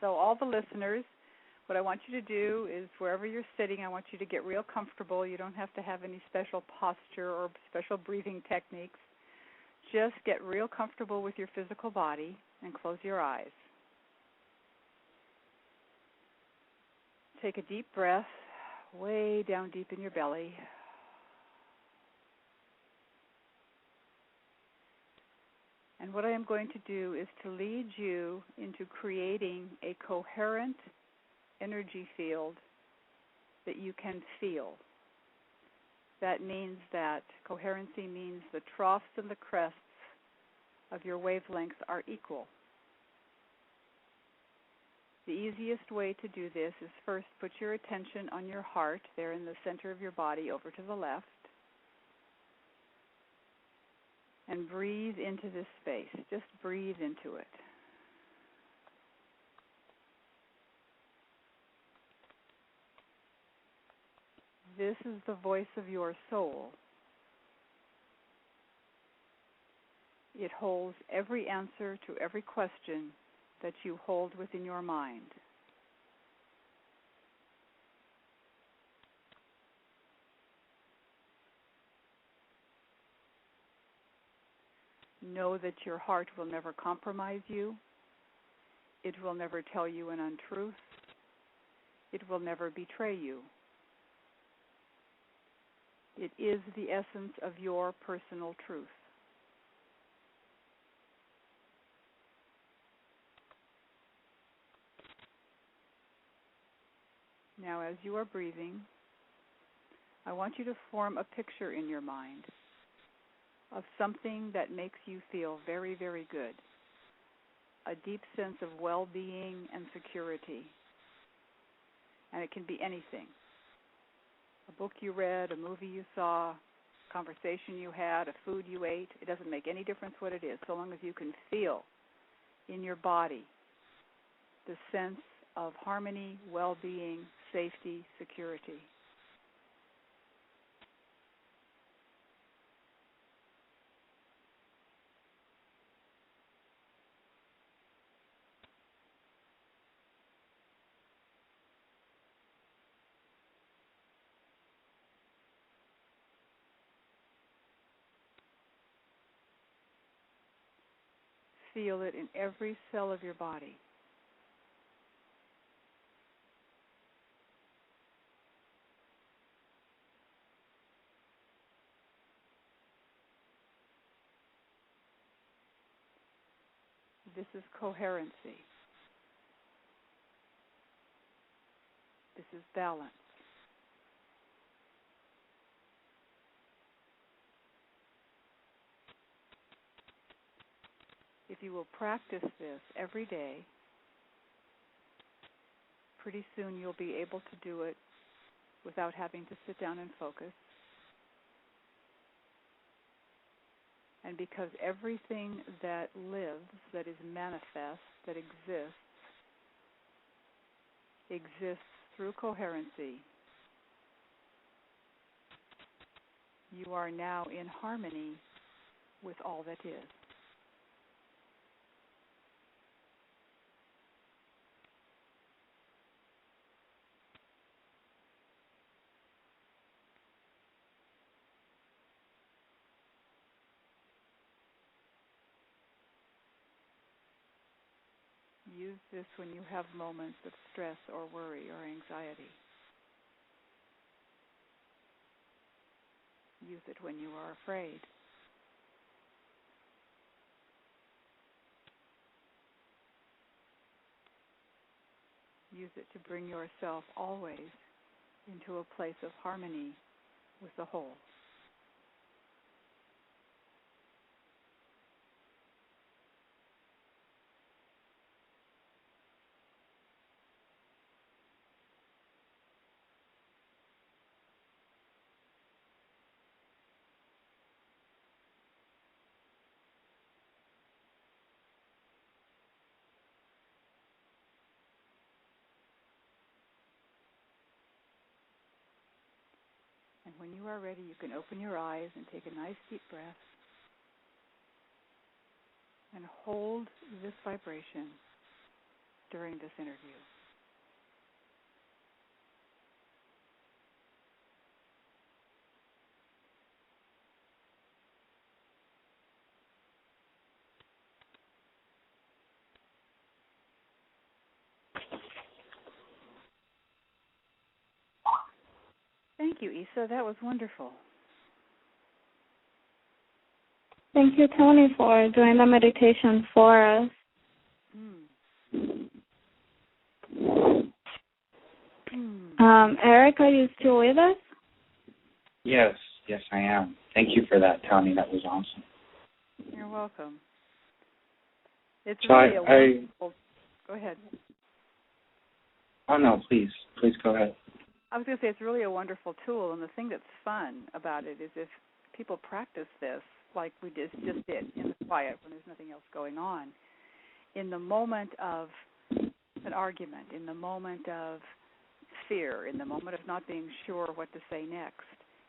So all the listeners, what I want you to do is wherever you're sitting, I want you to get real comfortable. You don't have to have any special posture or special breathing techniques. Just get real comfortable with your physical body and close your eyes. Take a deep breath way down deep in your belly. And what I am going to do is to lead you into creating a coherent energy field that you can feel. That means that coherency means the troughs and the crests of your wavelengths are equal. The easiest way to do this is first put your attention on your heart, there in the center of your body, over to the left, and breathe into this space. Just breathe into it. This is the voice of your soul. It holds every answer to every question that you hold within your mind. Know that your heart will never compromise you. It will never tell you an untruth. It will never betray you. It is the essence of your personal truth. Now, as you are breathing, I want you to form a picture in your mind of something that makes you feel very, very good, a deep sense of well-being and security. And it can be anything. A book you read, a movie you saw, a conversation you had, a food you ate. It doesn't make any difference what it is, so long as you can feel in your body the sense of harmony, well-being, safety, security. Feel it in every cell of your body. This is coherency. This is balance. If you will practice this every day, pretty soon you'll be able to do it without having to sit down and focus. And because everything that lives, that is manifest, that exists through coherency, you are now in harmony with all that is. Use this when you have moments of stress or worry or anxiety. Use it when you are afraid. Use it to bring yourself always into a place of harmony with the whole. And when you are ready, you can open your eyes and take a nice deep breath and hold this vibration during this interview? Thank you, Isa. That was wonderful. Thank you, Toni, for doing the meditation for us. Eric, are you still with us? Yes, I am. Thank you for that, Toni. That was awesome. You're welcome. It's really a wonderful... Go ahead. Oh, no, please go ahead. I was going to say it's really a wonderful tool, and the thing that's fun about it is if people practice this, like we just did in the quiet when there's nothing else going on, in the moment of an argument, in the moment of fear, in the moment of not being sure what to say next,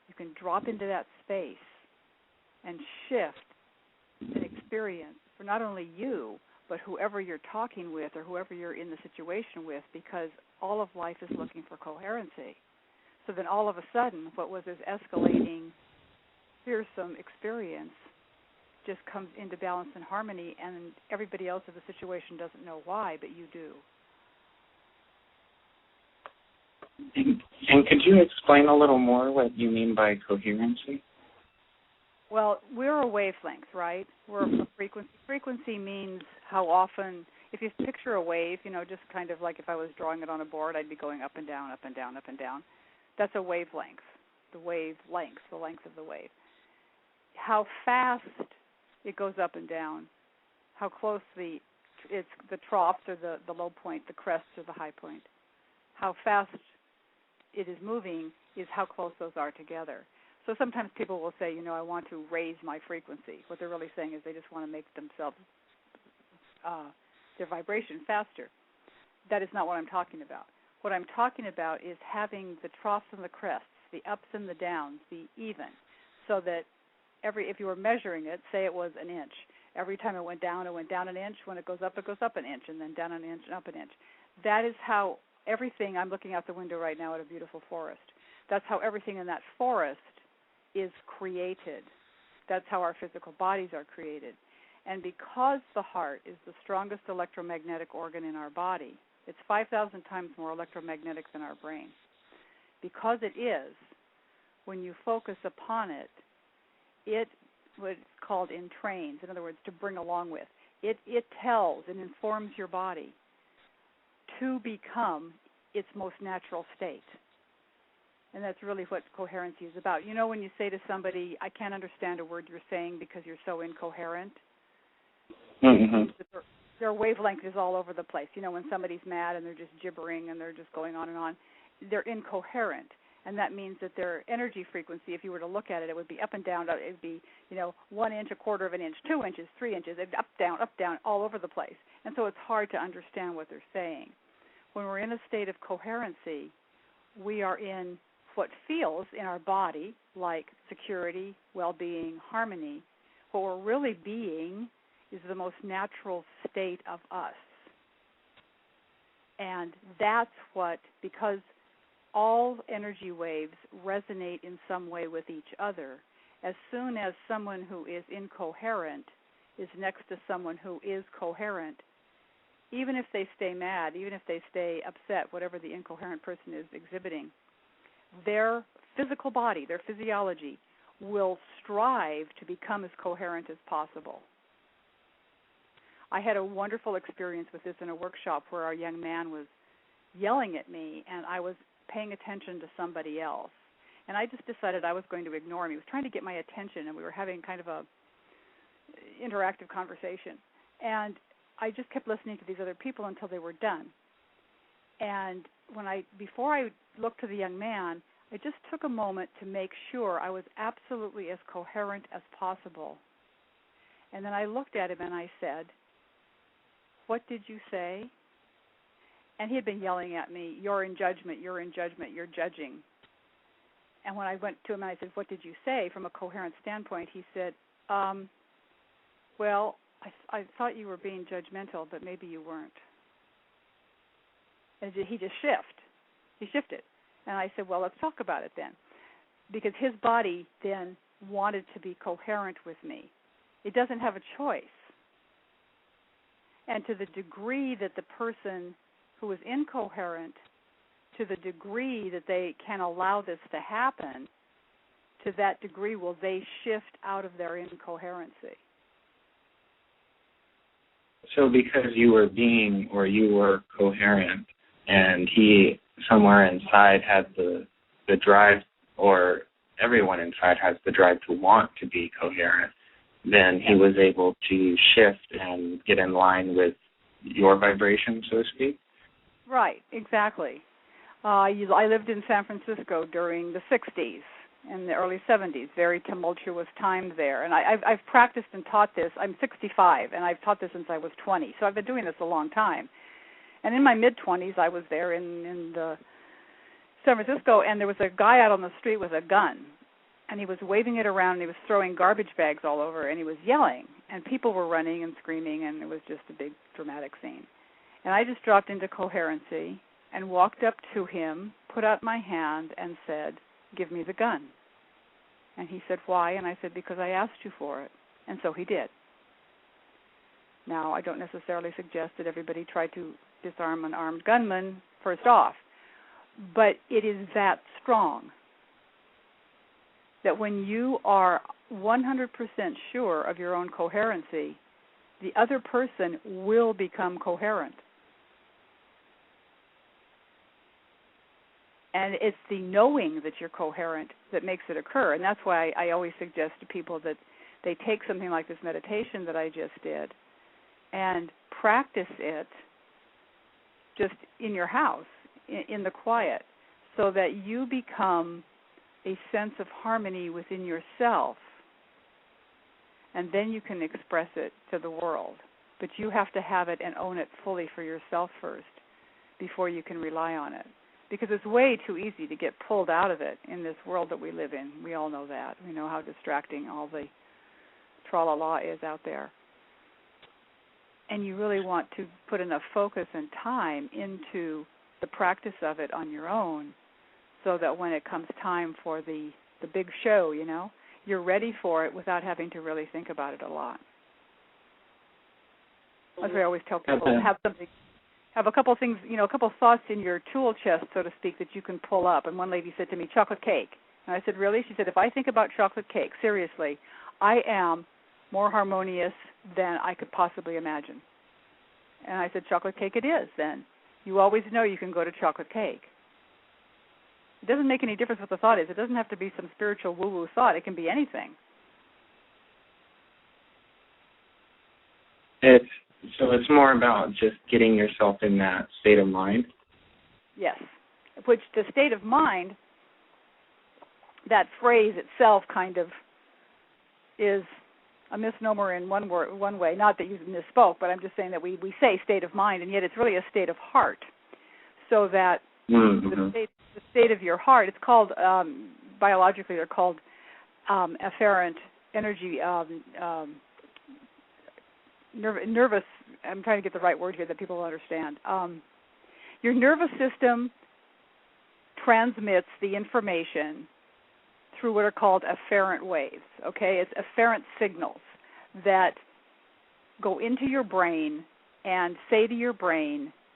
you can drop into that space and shift an experience for not only you, but whoever you're talking with or whoever you're in the situation with, because all of life is looking for coherency. So then all of a sudden, what was this escalating, fearsome experience just comes into balance and harmony, and everybody else in the situation doesn't know why, but you do. And could you explain a little more what you mean by coherency? Well, we're a wavelength, right? We're a frequency. Frequency means how often, if you picture a wave, just kind of like if I was drawing it on a board, I'd be going up and down, up and down, up and down. That's a wavelength, the wavelength, the length of the wave. How fast it goes up and down, how close the troughs or the low point, the crests or the high point, how fast it is moving is how close those are together. So sometimes people will say, I want to raise my frequency. What they're really saying is they just want to make themselves, their vibration faster. That is not what I'm talking about. What I'm talking about is having the troughs and the crests, the ups and the downs, be even, so that if you were measuring it, say it was an inch, every time it went down an inch. When it goes up an inch, and then down an inch and up an inch. That is how everything, I'm looking out the window right now at a beautiful forest. That's how everything in that forest is created. That's how our physical bodies are created. And because the heart is the strongest electromagnetic organ in our body, it's 5,000 times more electromagnetic than our brain. Because it is, when you focus upon it, it what's called entrains, in other words, to bring along with. It tells and informs your body to become its most natural state. And that's really what coherency is about. When you say to somebody, I can't understand a word you're saying because you're so incoherent, their wavelength is all over the place. When somebody's mad and they're just gibbering and they're just going on and on, they're incoherent. And that means that their energy frequency, if you were to look at it, it would be up and down. It would be, 1 inch, 1/4 of an inch, 2 inches, 3 inches, up, down, all over the place. And so it's hard to understand what they're saying. When we're in a state of coherency, we are in what feels in our body like security, well-being, harmony. What we're really being is the most natural state of us. And that's because all energy waves resonate in some way with each other, as soon as someone who is incoherent is next to someone who is coherent, even if they stay mad, even if they stay upset, whatever the incoherent person is exhibiting, their physical body, their physiology, will strive to become as coherent as possible. I had a wonderful experience with this in a workshop where a young man was yelling at me, and I was paying attention to somebody else. And I just decided I was going to ignore him. He was trying to get my attention, and we were having kind of a interactive conversation. And I just kept listening to these other people until they were done. And before I looked to the young man, I just took a moment to make sure I was absolutely as coherent as possible. And then I looked at him and I said, "What did you say?" And he had been yelling at me, "You're in judgment, you're in judgment, you're judging." And when I went to him and I said, "What did you say?" from a coherent standpoint, he said, "Well, I thought you were being judgmental, but maybe you weren't." And he just shifted. And I said, well, let's talk about it then. Because his body then wanted to be coherent with me. It doesn't have a choice. And to the degree that the person who is incoherent, to the degree that they can allow this to happen, to that degree will they shift out of their incoherency. So because you were coherent, and he somewhere inside had the drive, or everyone inside has the drive to want to be coherent, then he was able to shift and get in line with your vibration, so to speak? Right, exactly. I lived in San Francisco during the 60s and the early 70s, very tumultuous time there. And I've practiced and taught this. I'm 65, and I've taught this since I was 20, so I've been doing this a long time. And in my mid-20s, I was there in San Francisco, and there was a guy out on the street with a gun, and he was waving it around, and he was throwing garbage bags all over, and he was yelling, and people were running and screaming, and it was just a big dramatic scene. And I just dropped into coherency and walked up to him, put out my hand, and said, "Give me the gun." And he said, "Why?" And I said, "Because I asked you for it." And so he did. Now, I don't necessarily suggest that everybody try to disarm an armed gunman first off, but it is that strong that when you are 100% sure of your own coherency, the other person will become coherent. And it's the knowing that you're coherent that makes it occur. And that's why I always suggest to people that they take something like this meditation that I just did and practice it just in your house, in the quiet, so that you become a sense of harmony within yourself. And then you can express it to the world. But you have to have it and own it fully for yourself first before you can rely on it. Because it's way too easy to get pulled out of it in this world that we live in. We all know that. We know how distracting all the tra-la-la is out there. And you really want to put enough focus and time into the practice of it on your own so that when it comes time for the big show, you're ready for it without having to really think about it a lot. That's why I always tell people to have a couple things, a couple thoughts in your tool chest, so to speak, that you can pull up. And one lady said to me, chocolate cake. And I said, really? She said, if I think about chocolate cake, seriously, I am more harmonious than I could possibly imagine. And I said, chocolate cake it is then. You always know you can go to chocolate cake. It doesn't make any difference what the thought is. It doesn't have to be some spiritual woo-woo thought. It can be anything. So it's more about just getting yourself in that state of mind? Yes. Which the state of mind, that phrase itself kind of is a misnomer in one way. Not that you misspoke, but I'm just saying that we say state of mind, and yet it's really a state of heart. So that the state of your heart, it's called, biologically they're called afferent energy, nervous, I'm trying to get the right word here that people will understand. Your nervous system transmits the information through what are called afferent waves, okay? It's afferent signals that go into your brain and say to your brain,